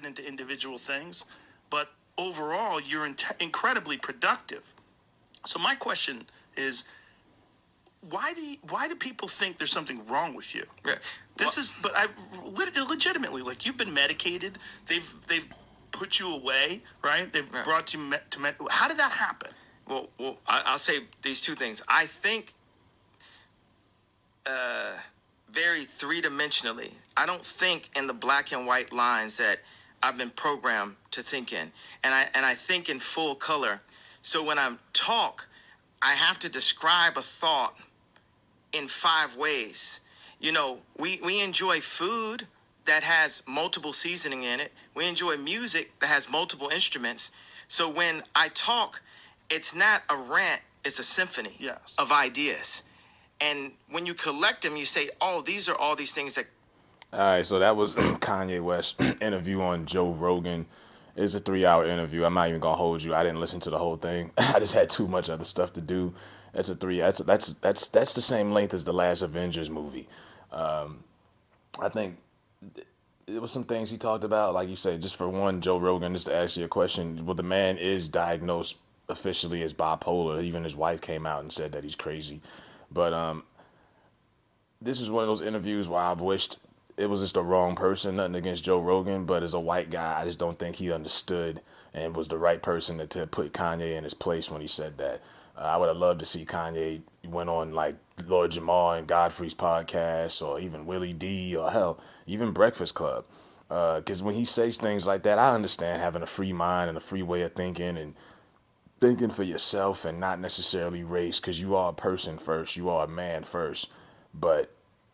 dissected into individual things, but overall, you're incredibly productive. So my question is, why do people think there's something wrong with you? Yeah. But I legitimately, like, you've been medicated. They've put you away, right? They've brought you how did that happen? Well, I'll say these two things. I think very three-dimensionally. I don't think in the black and white lines that I've been programmed to think in, and I think in full color. So when I talk, I have to describe a thought in 5 ways. You know, we enjoy food that has multiple seasoning in it. We enjoy music that has multiple instruments. So when I talk, it's not a rant, it's a symphony of ideas. And when you collect them, you say, oh, these are all these things that... All right, so that was Kanye West interview on Joe Rogan. It's a 3-hour interview. I'm not even gonna hold you. I didn't listen to the whole thing. I just had too much other stuff to do. That's the same length as the last Avengers movie. I think there was some things he talked about, like you said. Just for one, Joe Rogan, just to ask you a question. Well, the man is diagnosed officially as bipolar. Even his wife came out and said that he's crazy. But this is one of those interviews where I've wished it was just the wrong person. Nothing against Joe Rogan, but as a white guy, I just don't think he understood and was the right person to put Kanye in his place when he said that. I would have loved to see Kanye went on like Lord Jamar and Godfrey's podcast, or even Willie D, or hell, even Breakfast Club. Because when he says things like that, I understand having a free mind and a free way of thinking and thinking for yourself and not necessarily race, because you are a person first, you are a man first. But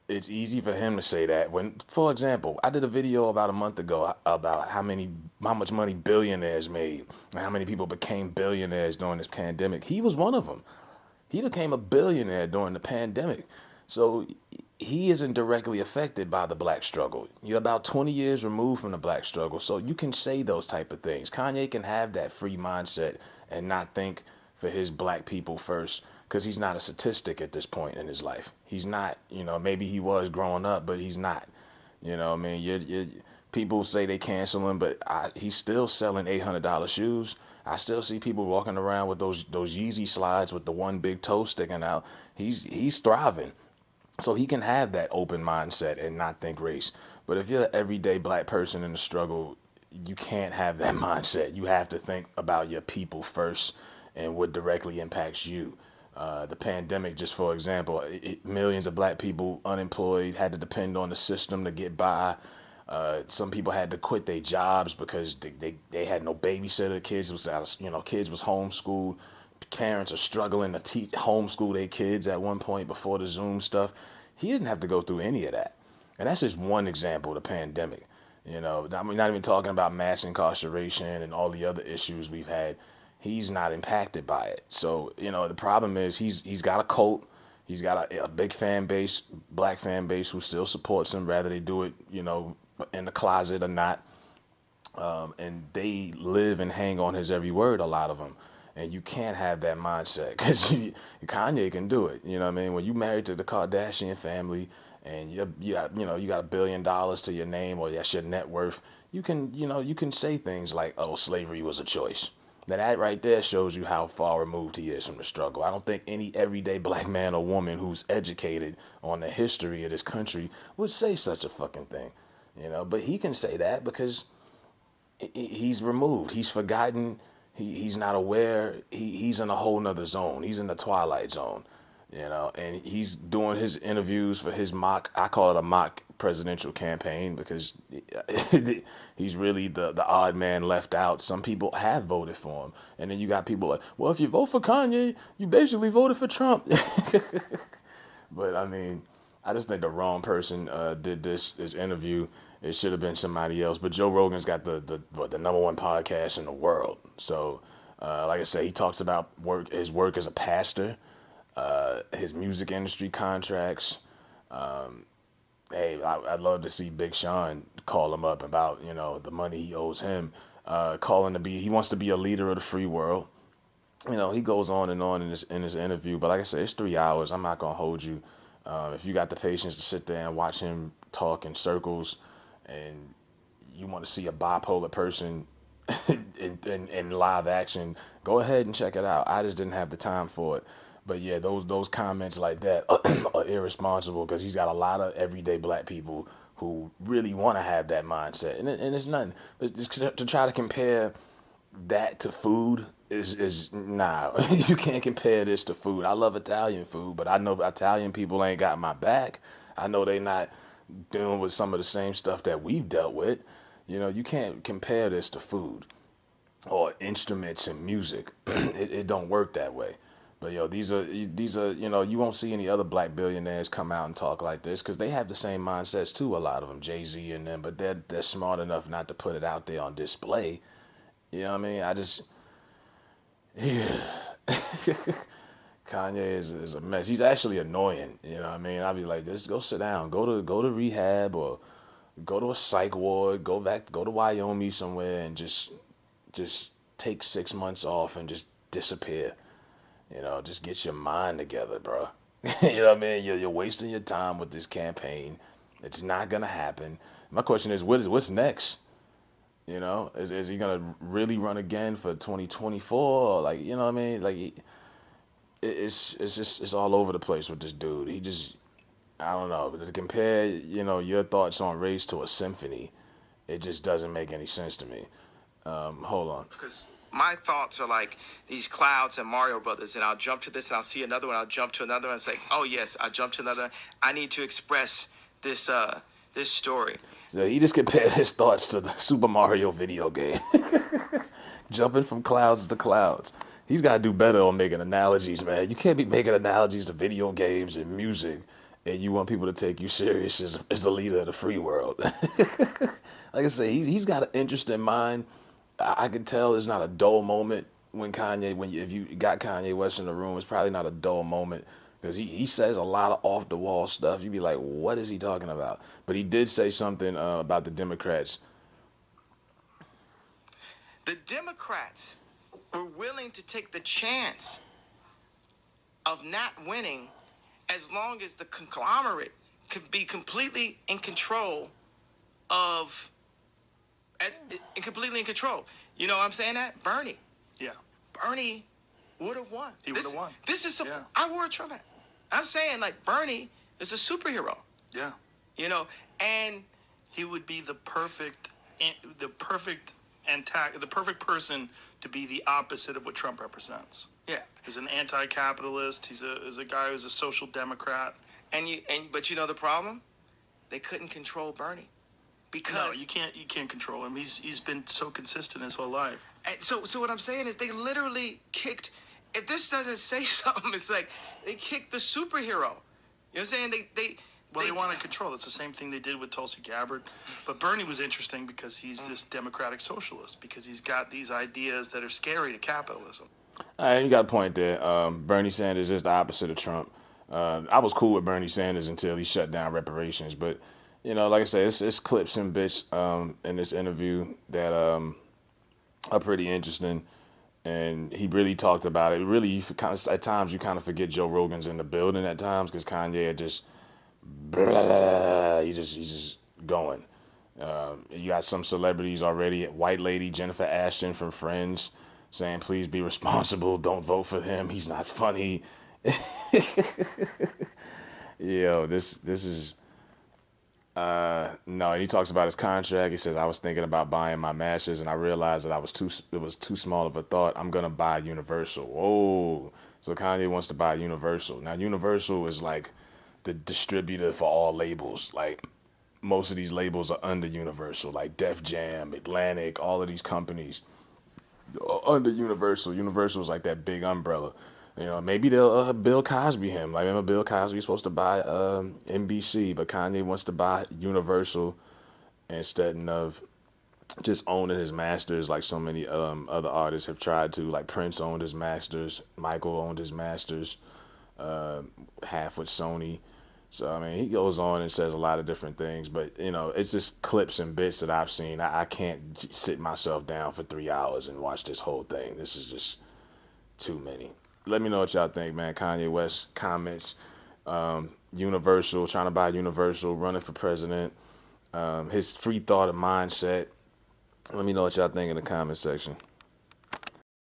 it's easy for him to say that when, for example, I did a video about a month ago about how much money billionaires made and how many people became billionaires during this pandemic. He was one of them. He became a billionaire during the pandemic. So he isn't directly affected by the black struggle. You're about 20 years removed from the black struggle, so you can say those type of things. Kanye can have that free mindset and not think for his black people first, because he's not a statistic at this point in his life. He's not, maybe he was growing up, but he's not. I mean, people say they cancel him, but he's still selling $800 shoes. I still see people walking around with those Yeezy slides with the one big toe sticking out. He's thriving. So he can have that open mindset and not think race. But if you're an everyday black person in the struggle, you can't have that mindset. You have to think about your people first and what directly impacts you. The pandemic, just for example, millions of black people unemployed, had to depend on the system to get by. Some people had to quit their jobs because they had no babysitter. Kids was kids was homeschooled. Parents are struggling to homeschool their kids at one point before the Zoom stuff. He didn't have to go through any of that. And that's just one example of the pandemic. I mean, not even talking about mass incarceration and all the other issues we've had. He's not impacted by it. So, the problem is he's got a cult. He's got a big fan base, black fan base, who still supports him, whether they do it, in the closet or not. And they live and hang on his every word, a lot of them. And you can't have that mindset, because Kanye can do it. You know what I mean? When you married to the Kardashian family and you got $1 billion to your name, or that's your net worth, you can say things like, oh, slavery was a choice. Now that right there shows you how far removed he is from the struggle. I don't think any everyday black man or woman who's educated on the history of this country would say such a fucking thing. But he can say that because he's removed. He's forgotten. He's not aware. He's in a whole nother zone. He's in the twilight zone, and he's doing his interviews for his I call it a mock presidential campaign, because he's really the odd man left out. Some people have voted for him. And then you got people like, well, if you vote for Kanye, you basically voted for Trump. But I mean, I just think the wrong person did this interview. It should have been somebody else. But Joe Rogan's got the number one podcast in the world. So, like I said, he talks about his work as a pastor, his music industry contracts. Hey, I'd love to see Big Sean call him up about, the money he owes him. He wants to be a leader of the free world. He goes on and on in this interview. But like I said, it's 3 hours. I'm not gonna hold you. If you got the patience to sit there and watch him talk in circles, and you want to see a bipolar person in live action, go ahead and check it out. I just didn't have the time for it. But yeah, those comments like that are irresponsible because he's got a lot of everyday black people who really want to have that mindset, and it's nothing. But just to try to compare that to food is nah. You can't compare this to food. I love Italian food, but I know Italian people ain't got my back. I know they not dealing with some of the same stuff that we've dealt with. You know, you can't compare this to food or instruments and music. It don't work that way. But yo, these are you won't see any other black billionaires come out and talk like this because they have the same mindsets too. A lot of them, Jay-Z and them, but they're smart enough not to put it out there on display. You know what I mean? I just yeah. Kanye is a mess. He's actually annoying. You know what I mean? I'd be like, just go sit down, go to rehab or go to a psych ward, go to Wyoming somewhere and just take 6 months off and just disappear. You know, just get your mind together, bro. You know what I mean? You're wasting your time with this campaign. It's not gonna happen. My question is, what's next? You know, is he gonna really run again for 2024? Like, you know what I mean? Like, it's just it's all over the place with this dude. He just I don't know. But to compare, your thoughts on race to a symphony, it just doesn't make any sense to me. Hold on. Because my thoughts are like these clouds and Mario Brothers, and I'll jump to this and I'll see another one. I'll jump to another one. It's like, oh yes, I jumped to another. I need to express this story. So he just compared his thoughts to the Super Mario video game, jumping from clouds to clouds. He's got to do better on making analogies, man. You can't be making analogies to video games and music, and you want people to take you serious as a leader of the free world. Like I say, he's got an interesting mind. I can tell it's not a dull moment if you got Kanye West in the room, it's probably not a dull moment because he says a lot of off the wall stuff. You'd be like, what is he talking about? But he did say something about the Democrats. The Democrats were willing to take the chance of not winning as long as the conglomerate could be completely in control of completely in control. You know what I'm saying? That Bernie Yeah. would have won. He would have won. This is Yeah. I wore a Trump hat. I'm saying like Bernie is a superhero. Yeah. And He would be the perfect person to be the opposite of what Trump represents. yeah. He's an anti-capitalist. He's a guy who's a social democrat. But the problem? They couldn't control Bernie. Because No, you can't control him. He's been so consistent his whole life. And so what I'm saying is they literally kicked. If this doesn't say something, it's like they kicked the superhero. You know what I'm saying? They want to control. It's the same thing they did with Tulsi Gabbard. But Bernie was interesting because he's this democratic socialist, because he's got these ideas that are scary to capitalism. You got a point there. Bernie Sanders is the opposite of Trump. I was cool with Bernie Sanders until he shut down reparations. But, like I say, it's clips and bits in this interview that are pretty interesting. And he really talked about it. Really, at times, you kind of forget Joe Rogan's in the building at times because Kanye just, he's just going. You got some celebrities already. White lady Jennifer Ashton from Friends saying, please be responsible. Don't vote for him. He's not funny. This is no, and he talks about his contract. He says, I was thinking about buying my masters and I realized that it was too small of a thought. I'm gonna buy Universal. Whoa. So Kanye wants to buy Universal. Now Universal is like the distributor for all labels. Like most of these labels are under Universal, like Def Jam, Atlantic, all of these companies under Universal. Universal is like that big umbrella. Maybe they'll Bill Cosby him. Like, remember Bill Cosby was supposed to buy NBC, but Kanye wants to buy Universal instead of just owning his masters like so many other artists have tried to. Like Prince owned his masters, Michael owned his masters, half with Sony. So, I mean, he goes on and says a lot of different things, but, it's just clips and bits that I've seen. I can't sit myself down for 3 hours and watch this whole thing. This is just too many. Let me know what y'all think, man. Kanye West comments, Universal, trying to buy Universal, running for president. his free thought and mindset. Let me know what y'all think in the comment section.